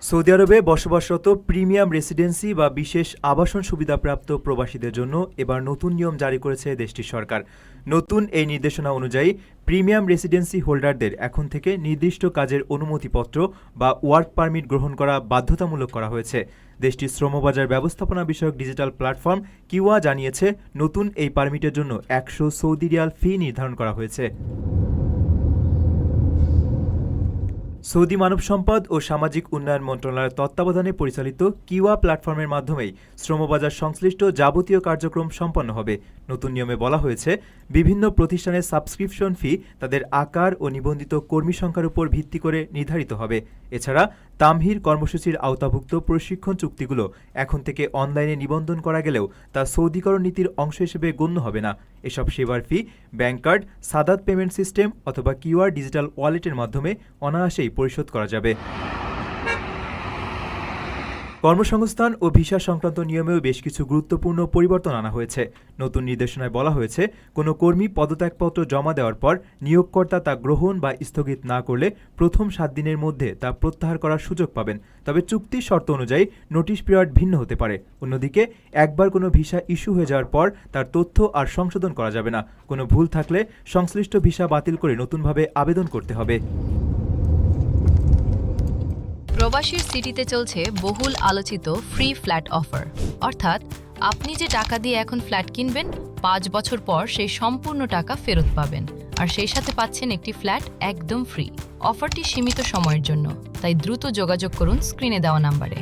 Saudi আরবে বসবাসরত premium residency বা বিশেষ আবাসন সুবিধাপ্রাপ্ত প্রবাসীদের জন্য এবার নতুন নিয়ম জারি করেছে দেশটির সরকার। নতুন এই নির্দেশনা অনুযায়ী প্রিমিয়াম রেসিডেন্সি হোল্ডারদের এখন থেকে নির্দিষ্ট কাজের অনুমতিপত্র বা ওয়ার্ক পারমিট গ্রহণ করা বাধ্যতামূলক করা হয়েছে। দেশটির শ্রমবাজার ব্যবস্থাপনা বিষয়ক ডিজিটাল প্ল্যাটফর্ম কিওয়া জানিয়েছে, নতুন এই পারমিটের জন্য ১০০ সৌদি রিয়াল ফি নির্ধারণ করা হয়েছে। সৌদি মানব সম্পদ ও সামাজিক উন্নয়ন মন্ত্রণালয়ের তত্ত্বাবধানে পরিচালিত কিওয়া প্ল্যাটফর্মের মাধ্যমেই শ্রমবাজার সংশ্লিষ্ট যাবতীয় কার্যক্রম সম্পন্ন হবে। নতুন নিয়মে বলা হয়েছে, বিভিন্ন প্রতিষ্ঠানের সাবস্ক্রিপশন ফি তাদের আকার ও নিবন্ধিত কর্মী সংখ্যার উপর ভিত্তি করে নির্ধারিত হবে। এছাড়া তামহির কর্মসূচির আওতাভুক্ত প্রশিক্ষণ চুক্তিগুলো এখন থেকে অনলাইনে নিবন্ধন করা গেলেও তা সৌদিকরণ নীতির অংশ হিসেবে গণ্য হবে না। এসব সেবার ফি ব্যাংক কার্ড, সাদাত পেমেন্ট সিস্টেম অথবা কিউআর ডিজিটাল ওয়ালেটের মাধ্যমে অনায়াসেই পরিশোধ করা যাবে। কর্মসংস্থান ও ভিসা সংক্রান্ত নিয়মেও বেশ কিছু গুরুত্বপূর্ণ পরিবর্তন আনা হয়েছে। নতুন নির্দেশনায় বলা হয়েছে, কোনো কর্মী পদত্যাগপত্র জমা দেওয়ার পর নিয়োগকর্তা তা গ্রহণ বা স্থগিত না করলে প্রথম ৭ দিনের মধ্যে তা প্রত্যাহার করার সুযোগ পাবেন। তবে চুক্তির শর্ত অনুযায়ী নোটিশ পিরিয়ড ভিন্ন হতে পারে। অন্যদিকে একবার কোনো ভিসা ইস্যু হয়ে যাওয়ার পর তার তথ্য আর সংশোধন করা যাবে না। কোনো ভুল থাকলে সংশ্লিষ্ট ভিসা বাতিল করে নতুনভাবে আবেদন করতে হবে। প্রবাসীর সিটিতে চলছে বহুল আলোচিত ফ্রি ফ্ল্যাট অফার, অর্থাৎ আপনি যে টাকা দিয়ে এখন ফ্ল্যাট কিনবেন ৫ বছর পর সেই সম্পূর্ণ টাকা ফেরত পাবেন, আর সেই সাথে পাচ্ছেন একটি ফ্ল্যাট একদম ফ্রি। অফারটি সীমিত সময়ের জন্য, তাই দ্রুত যোগাযোগ করুন স্ক্রিনে দেওয়া নাম্বারে।